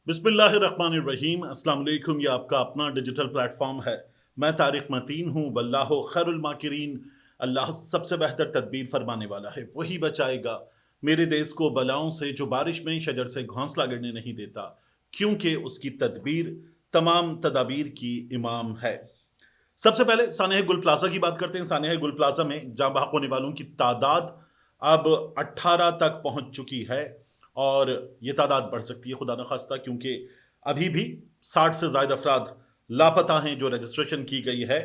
बिस्मिल्लाहिर्रहमानिर्रहीम। अस्सलाम वालेकुम। ये आपका अपना डिजिटल प्लेटफॉर्म है। मैं तारिक मतीन हूँ। वल्लाहु खैरुल माकिरीन। अल्लाह सबसे बेहतर तदबीर फरमाने वाला है, वही बचाएगा मेरे देश को बलाओं से, जो बारिश में शजर से घोंसला गिरने नहीं देता, क्योंकि उसकी तदबीर तमाम तदाबीर की इमाम है। सबसे पहले सानेह गुल प्लाजा की बात करते हैं। सानेह गुल प्लाजा में जाँ बहक होने वालों की तादाद अब 18 तक पहुंच चुकी है और ये तादाद बढ़ सकती है खुदा न खास्ता, क्योंकि अभी भी 60 से ज़ायद अफराद लापता हैं जो रजिस्ट्रेशन की गई है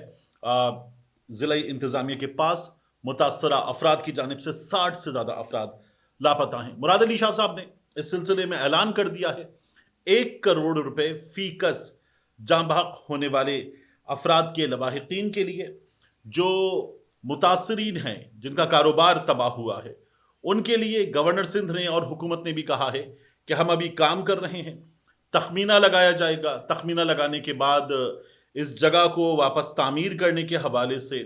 ज़िला इंतज़ामिया के पास। मुतासरा अफराद की जानिब से 60 से ज़्यादा अफराद लापता हैं। मुराद अली शाह साहब ने इस सिलसिले में ऐलान कर दिया है 1 करोड़ रुपए फी कस जाँ बहक होने वाले अफराद के लवाहिकीन के लिए, जो मुतासरीन हैं जिनका कारोबार तबाह हुआ है, उनके लिए गवर्नर सिंध ने और हुकूमत ने भी कहा है कि हम अभी काम कर रहे हैं, तखमीना लगाया जाएगा। तखमीना लगाने के बाद इस जगह को वापस तामीर करने के हवाले से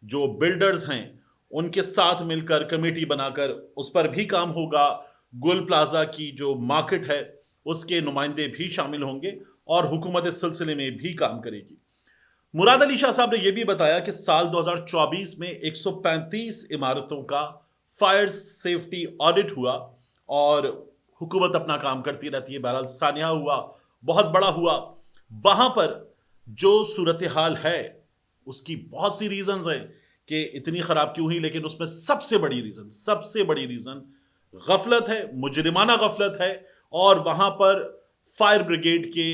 जो बिल्डर्स हैं उनके साथ मिलकर कमेटी बनाकर उस पर भी काम होगा। गुल प्लाजा की जो मार्केट है उसके नुमाइंदे भी शामिल होंगे और हुकूमत इस सिलसिले में भी काम करेगी। मुराद अली शाह साहब ने यह भी बताया कि साल 2024 में 135 इमारतों का फायर सेफ्टी ऑडिट हुआ और हुकूमत अपना काम करती रहती है। बहरहाल सानिया हुआ, बहुत बड़ा हुआ। वहां पर जो सूरत हाल है उसकी बहुत सी रीजंस हैं कि इतनी खराब क्यों हुई, लेकिन उसमें सबसे बड़ी रीजन गफलत है, मुजरिमाना गफलत है। और वहां पर फायर ब्रिगेड के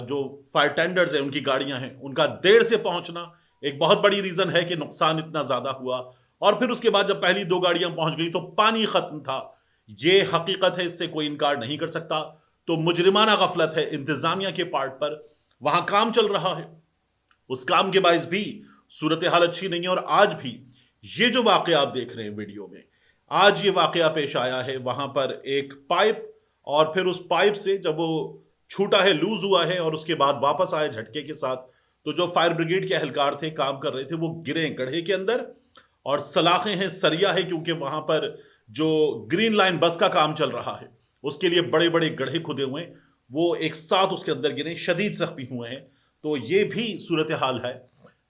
जो फायर टेंडर्स हैं, उनकी गाड़ियां हैं, उनका देर से पहुंचना एक बहुत बड़ी रीजन है कि नुकसान इतना ज्यादा हुआ। और फिर उसके बाद जब पहली 2 गाड़ियां पहुंच गई तो पानी खत्म था। ये हकीकत है, इससे कोई इनकार नहीं कर सकता। तो मुजरिमाना गफलत है इंतजामिया के पार्ट पर। वहां काम चल रहा है, उस काम के बायस भी सूरत हाल अच्छी नहीं है। और आज भी ये जो वाकया आप देख रहे हैं वीडियो में, आज ये वाकया पेश आया है। वहां पर एक पाइप, और फिर उस पाइप से जब वो छूटा है, लूज हुआ है और उसके बाद वापस आए झटके के साथ, तो जो फायर ब्रिगेड के एहलकार थे, काम कर रहे थे, वो गिरे गड्ढे के अंदर। और सलाखें हैं, सरिया है, क्योंकि वहां पर जो ग्रीन लाइन बस का काम चल रहा है उसके लिए बड़े बड़े गड्ढे खुदे हुए हैं, वो एक साथ उसके अंदर गिरे, शदीद जख्मी हुए हैं। तो ये भी सूरत हाल है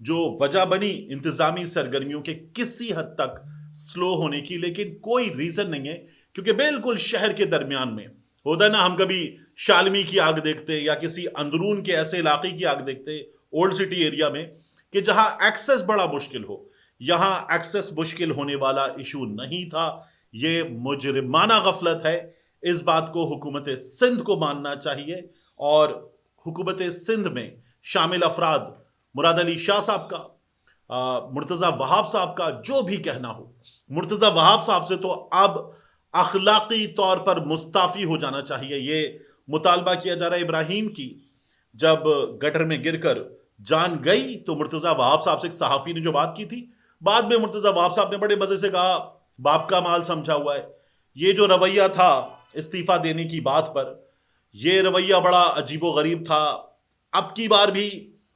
जो वजह बनी इंतजामी सरगर्मियों के किसी हद तक स्लो होने की। लेकिन कोई रीजन नहीं है, क्योंकि बिल्कुल शहर के दरमियान में होता है ना, हम कभी शालमी की आग देखते या किसी अंदरून के ऐसे इलाके की आग देखते ओल्ड सिटी एरिया में कि जहां एक्सेस बड़ा मुश्किल हो। यहां एक्सेस मुश्किल होने वाला इशू नहीं था, ये मुजरिमाना गफलत है। इस बात को हुकूमत सिंध को मानना चाहिए और हुकूमत सिंध में शामिल अफराद, मुराद अली शाह साहब का, मुर्तज़ा वहाब साहब का, जो भी कहना हो, मुर्तज़ा वहाब साहब से तो अब अखलाकी तौर पर मुस्ताफ़ी हो जाना चाहिए। ये मुतालबा किया जा रहा है इब्राहिम की, जब गटर में गिरकर जान गई तो मुर्तज़ा वहाब साहब से एक सहाफ़ी ने जो बात की थी, बाद में मुर्तज़ा वहाब साहब ने बड़े मज़े से कहा बाप का माल समझा हुआ है। ये जो रवैया था इस्तीफ़ा देने की बात पर, ये रवैया बड़ा अजीबो गरीब था। अब की बार भी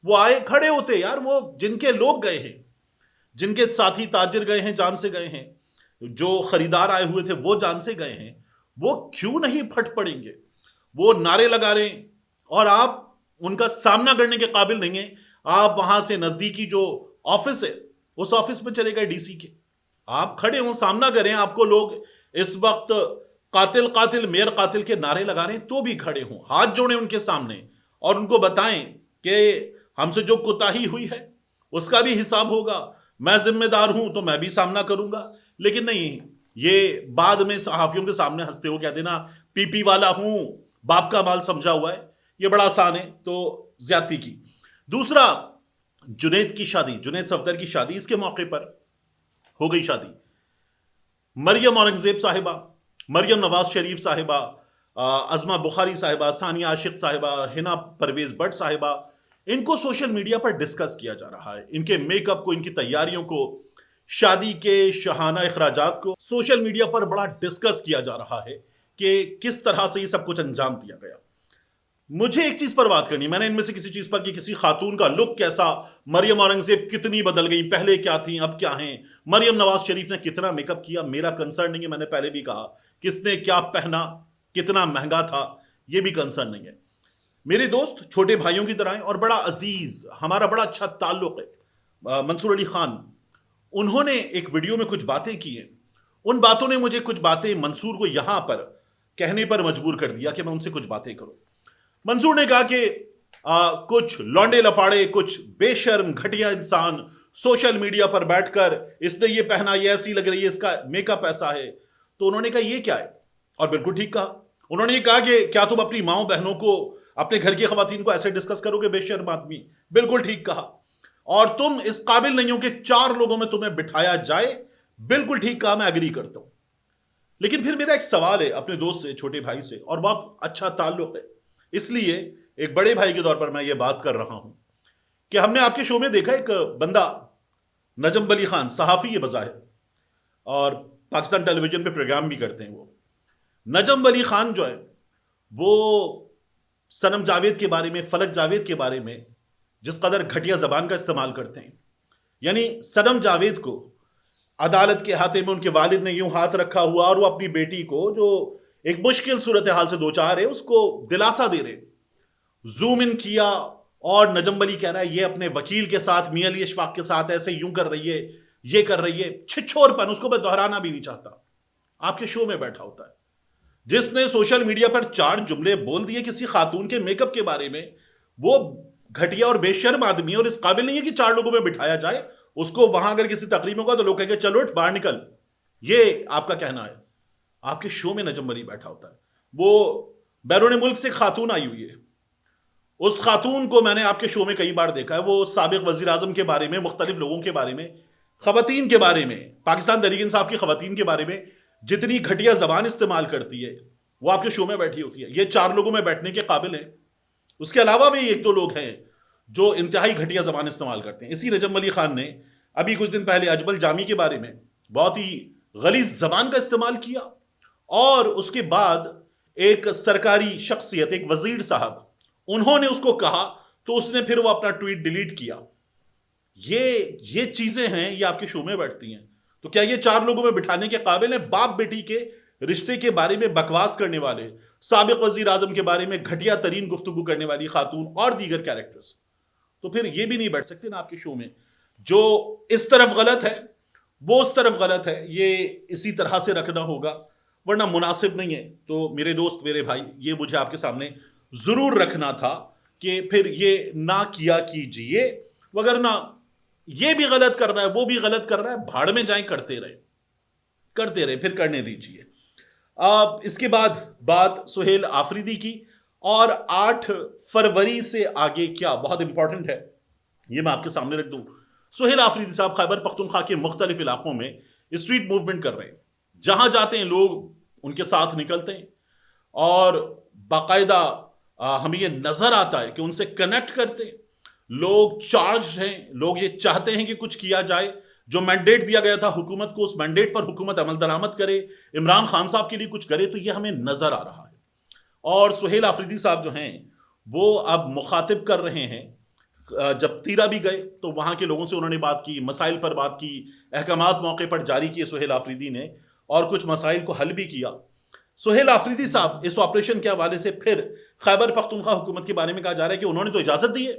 वो आए, खड़े होते यार, वो जिनके लोग गए हैं, जिनके साथी ताजिर गए हैं, जान से गए हैं, जो खरीदार आए हुए थे वो जान से गए हैं, वो क्यों नहीं फट पड़ेंगे? वो नारे लगा रहे हैं और आप उनका सामना करने के काबिल नहीं है। आप वहां से नजदीकी जो ऑफिस है उस ऑफिस में चले गए डीसी के, आप खड़े हो, सामना करें। आपको लोग इस वक्त कातिल कातिल मेयर कातिल के नारे लगा रहे हैं, तो भी खड़े हों, हाथ जोड़ें उनके सामने और उनको बताएं कि हमसे जो कोताही हुई है उसका भी हिसाब होगा, मैं जिम्मेदार हूं तो मैं भी सामना करूंगा। लेकिन नहीं, ये बाद में सहाफियों के सामने हंसते हो कह देना पीपी वाला हूं, बाप का माल समझा हुआ है, ये बड़ा आसान है। तो ज्यादती की। दूसरा, जुनैद की शादी, जुनैद सफदर की शादी, इसके मौके पर हो गई शादी। मरियम औरंगजेब साहिबा, मरियम नवाज शरीफ साहिबा, अजमा बुखारी साहिबा, सानिया आशिक साहिबा, हिना परवेज भट्ट साहिबा, इनको सोशल मीडिया पर डिस्कस किया जा रहा है। इनके मेकअप को, इनकी तैयारियों को, शादी के शहाना अखराजात को सोशल मीडिया पर बड़ा डिस्कस किया जा रहा है कि किस तरह से ये सब कुछ अंजाम दिया गया। मुझे एक चीज पर बात करनी, मैंने इनमें से किसी चीज पर कि किसी खातून का लुक कैसा, मरियम औरंगजेब कितनी बदल गई, पहले क्या थी अब क्या हैं, मरियम नवाज शरीफ ने कितना मेकअप किया, मेरा कंसर्न नहीं है। मैंने पहले भी कहा किसने क्या पहना, कितना महंगा था, یہ بھی کنسرن نہیں ہے. میرے دوست چھوٹے بھائیوں کی طرح ہیں اور بڑا عزیز، ہمارا بڑا اچھا تعلق ہے. منصور علی خان، انہوں نے ایک ویڈیو میں کچھ باتیں کی ہیں. ان باتوں نے مجھے کچھ باتیں منصور کو یہاں پر کہنے پر مجبور کر دیا کہ میں ان سے کچھ باتیں کروں. منصور نے کہا کہ کچھ لونڈے لپاڑے، کچھ بے شرم گھٹیا انسان سوشل میڈیا پر بیٹھ کر اس نے یہ پہنا، یہ ایسی لگ رہی ہے، اس کا میک اپ ایسا ہے. تو انہوں نے کہا یہ کیا ہے؟ اور بالکل ٹھیک کہا. انہوں نے یہ کہا کہ کیا تم اپنی ماؤں بہنوں کو، اپنے گھر کی خواتین کو ایسے ڈسکس کرو گے بے شرم آدمی؟ بالکل ٹھیک کہا. اور تم اس قابل نہیں ہو کہ 4 لوگوں میں تمہیں بٹھایا جائے. بالکل ٹھیک کہا، میں اگری کرتا ہوں. لیکن پھر میرا ایک سوال ہے اپنے دوست سے، چھوٹے بھائی سے، اور بہت اچھا تعلق ہے، اس لیے ایک بڑے بھائی کے طور پر میں یہ بات کر رہا ہوں کہ ہم نے آپ کے شو میں دیکھا ایک بندہ نجم علی خان، صحافی ہے بظاہر، اور پاکستان ٹیلی ویژن پہ پروگرام بھی کرتے ہیں. وہ نجم علی خان جو ہے وہ صنم جاوید کے بارے میں، فلک جاوید کے بارے میں جس قدر گھٹیا زبان کا استعمال کرتے ہیں، یعنی صنم جاوید کو عدالت کے ہاتھے میں ان کے والد نے یوں ہاتھ رکھا ہوا اور وہ اپنی بیٹی کو جو ایک مشکل صورتحال سے دوچار ہے اس کو دلاسا دے رہے. زوم ان کیا اور نجم علی کہہ رہا ہے یہ اپنے وکیل کے ساتھ، میاں علی اشفاق کے ساتھ ایسے یوں کر رہی ہے، یہ کر رہی ہے. چھچور پن، اس کو میں دہرانا بھی نہیں چاہتا. آپ کے شو میں بیٹھا ہوتا ہے جس نے سوشل میڈیا پر 4 جملے بول دیے کسی خاتون کے میک اپ کے بارے میں. وہ گھٹیا اور بے شرم آدمی اور اس قابل نہیں ہے کہ 4 لوگوں میں بٹھایا جائے. اس کو وہاں اگر کسی تقریب ہوگا تو لوگ کہیں گے چلو اٹھ باہر نکل. یہ آپ کا کہنا ہے. آپ کے شو میں نجم علی بیٹھا ہوتا ہے. وہ بیرون ملک سے خاتون آئی ہوئی ہے. اس خاتون کو میں نے آپ کے شو میں کئی بار دیکھا ہے. وہ سابق وزیر اعظم کے بارے میں، مختلف لوگوں کے بارے میں، خواتین کے بارے میں، پاکستان تحریک انصاف کی خواتین کے بارے میں جتنی گھٹیا زبان استعمال کرتی ہے وہ آپ کے شو میں بیٹھی ہوتی ہے. یہ 4 لوگوں میں بیٹھنے کے قابل ہیں. اس کے علاوہ بھی 1-2 لوگ ہیں جو انتہائی گھٹیا زبان استعمال کرتے ہیں. اسی نجم علی خان نے ابھی کچھ دن پہلے اجمل جامی کے بارے میں بہت ہی غلیظ زبان کا استعمال کیا. اور اس کے بعد ایک سرکاری شخصیت، ایک وزیر صاحب، انہوں نے اس کو کہا تو اس نے پھر وہ اپنا ٹویٹ ڈیلیٹ کیا. یہ چیزیں ہیں، یہ آپ کے شو میں بیٹھتی ہیں. تو کیا یہ 4 لوگوں میں بٹھانے کے قابل ہیں؟ باپ بیٹی کے رشتے کے بارے میں بکواس کرنے والے، سابق وزیر اعظم کے بارے میں گھٹیا ترین گفتگو کرنے والی خاتون اور دیگر کیریکٹرز، تو پھر یہ بھی نہیں بیٹھ سکتے نا آپ کے شو میں. جو اس طرف غلط ہے وہ اس طرف غلط ہے. یہ اسی طرح سے رکھنا ہوگا ورنہ مناسب نہیں ہے. تو میرے دوست، میرے بھائی، یہ مجھے آپ کے سامنے ضرور رکھنا تھا کہ پھر یہ نہ کیا کیجئے. وگرنہ یہ بھی غلط کر رہا ہے، وہ بھی غلط کر رہا ہے، بھاڑ میں جائیں، کرتے رہے، پھر کرنے دیجئے. اس کے بعد بات سہیل آفریدی کی، اور 8 فروری سے آگے کیا، بہت امپورٹنٹ ہے، یہ میں آپ کے سامنے رکھ دوں. سہیل آفریدی صاحب خیبر پختونخوا کے مختلف علاقوں میں اسٹریٹ موومنٹ کر رہے ہیں. جہاں جاتے ہیں لوگ ان کے ساتھ نکلتے ہیں اور باقاعدہ ہمیں یہ نظر آتا ہے کہ ان سے کنیکٹ کرتے ہیں. لوگ چارج ہیں، لوگ یہ چاہتے ہیں کہ کچھ کیا جائے. جو مینڈیٹ دیا گیا تھا حکومت کو، اس مینڈیٹ پر حکومت عمل درآمد کرے، عمران خان صاحب کے لیے کچھ کرے. تو یہ ہمیں نظر آ رہا ہے. اور سہیل آفریدی صاحب جو ہیں وہ اب مخاطب کر رہے ہیں. جب تیرا بھی گئے تو وہاں کے لوگوں سے انہوں نے بات کی، مسائل پر بات کی، احکامات موقع پر جاری کیے سہیل آفریدی نے، اور کچھ مسائل کو حل بھی کیا. سہیل آفریدی صاحب اس آپریشن کے حوالے سے پھر خیبر پختونخوا حکومت کے بارے میں کہا جا رہا ہے کہ انہوں نے تو اجازت دی ہے،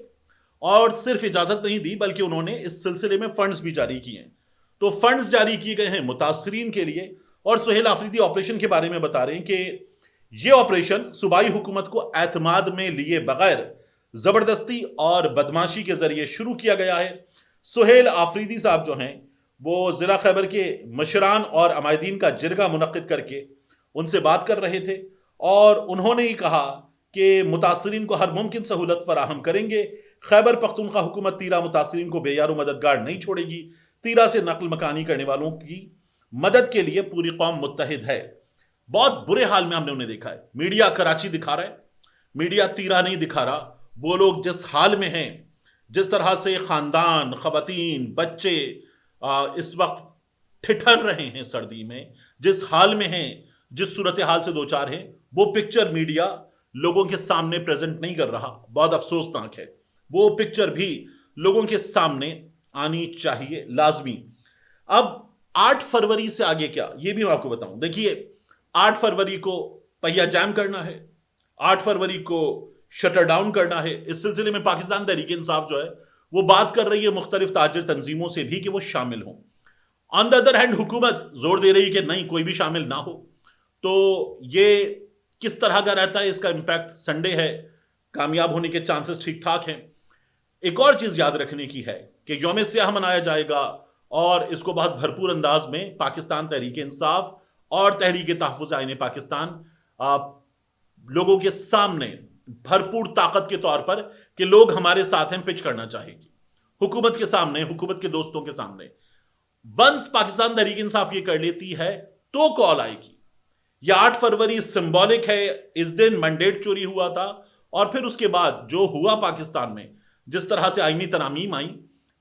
اور صرف اجازت نہیں دی بلکہ انہوں نے اس سلسلے میں فنڈز بھی جاری کیے ہیں. تو فنڈز جاری کیے گئے ہیں متاثرین کے لیے. اور سہیل آفریدی آپریشن کے بارے میں بتا رہے ہیں کہ یہ آپریشن صوبائی حکومت کو اعتماد میں لیے بغیر زبردستی اور بدماشی کے ذریعے شروع کیا گیا ہے. سہیل آفریدی صاحب جو ہیں وہ ضلع خیبر کے مشران اور عمائدین کا جرگہ منعقد کر کے ان سے بات کر رہے تھے، اور انہوں نے ہی کہا کہ متاثرین کو ہر ممکن سہولت فراہم کریں گے. خیبر پختونخوا حکومت تیرا متاثرین کو بے یار و مددگار نہیں چھوڑے گی. تیرا سے نقل مکانی کرنے والوں کی مدد کے لیے پوری قوم متحد ہے. بہت برے حال میں ہم نے انہیں دیکھا ہے. میڈیا کراچی دکھا رہا ہے، میڈیا تیرا نہیں دکھا رہا. وہ لوگ جس حال میں ہیں، جس طرح سے خاندان، خواتین، بچے اس وقت ٹھٹھر رہے ہیں سردی میں، جس حال میں ہیں، جس صورتحال سے دوچار ہیں، وہ پکچر میڈیا لوگوں کے سامنے پریزنٹ نہیں کر رہا. بہت افسوسناک ہے. وہ پکچر بھی لوگوں کے سامنے آنی چاہیے لازمی. اب 8 فروری سے آگے کیا، یہ بھی میں آپ کو بتاؤں. دیکھیے 8 فروری کو پہیا جام کرنا ہے، 8 फरवरी को शटर डाउन करना है। इस सिलसिले में पाकिस्तान तहरीक इंसाफ जो है वो बात कर रही है मुख्तलिफ ताजिर तंजीमों से भी कि वो शामिल हों। ऑन द अदर हैंड हुकूमत जोर दे रही है कि नहीं, कोई भी शामिल ना हो। तो ये किस तरह का रहता है इसका इम्पैक्ट? संडे है, कामयाब होने के चांसेस ठीक ठाक हैं। एक और चीज याद रखने की है कि यौम स्याह मनाया जाएगा और इसको बहुत भरपूर अंदाज में पाकिस्तान तहरीक इंसाफ और तहरीक तहफ़्फ़ुज़ आईन पाकिस्तान लोगों के सामने भरपूर ताकत के तौर पर कि लोग हमारे साथ हैं पिच करना चाहेगी हुकूमत के सामने, हुकूमत के दोस्तों के सामने। वंस पाकिस्तान तहरीक इंसाफ ये कर लेती है तो कॉल आएगी। यह 8 फरवरी सिंबॉलिक है, इस दिन मैंडेट चोरी हुआ था और फिर उसके बाद जो हुआ पाकिस्तान में, जिस तरह से आईनी तरामीम आई,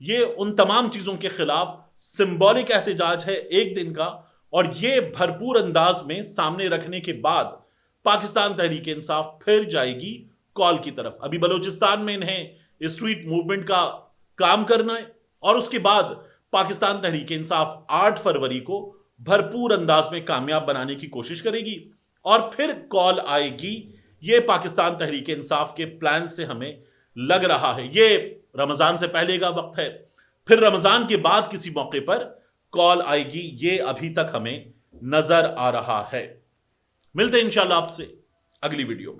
ये उन तमाम चीजों के खिलाफ सिंबॉलिक एहतजाज है एक दिन का। और ये भरपूर अंदाज में सामने रखने के बाद पाकिस्तान तहरीक इंसाफ फिर जाएगी कॉल की तरफ। अभी बलूचिस्तान में इन्हें स्ट्रीट मूवमेंट का काम करना है और उसके बाद पाकिस्तान तहरीक इंसाफ 8 फरवरी को भरपूर अंदाज में कामयाब बनाने की कोशिश करेगी और फिर कॉल आएगी। ये पाकिस्तान तहरीक इंसाफ के प्लान से हमें लग रहा है। ये रमजान से पहले का वक्त है, फिर रमजान के बाद किसी मौके पर कॉल आएगी, ये अभी तक हमें नजर आ रहा है। मिलते हैं इंशाल्लाह आपसे अगली वीडियो में।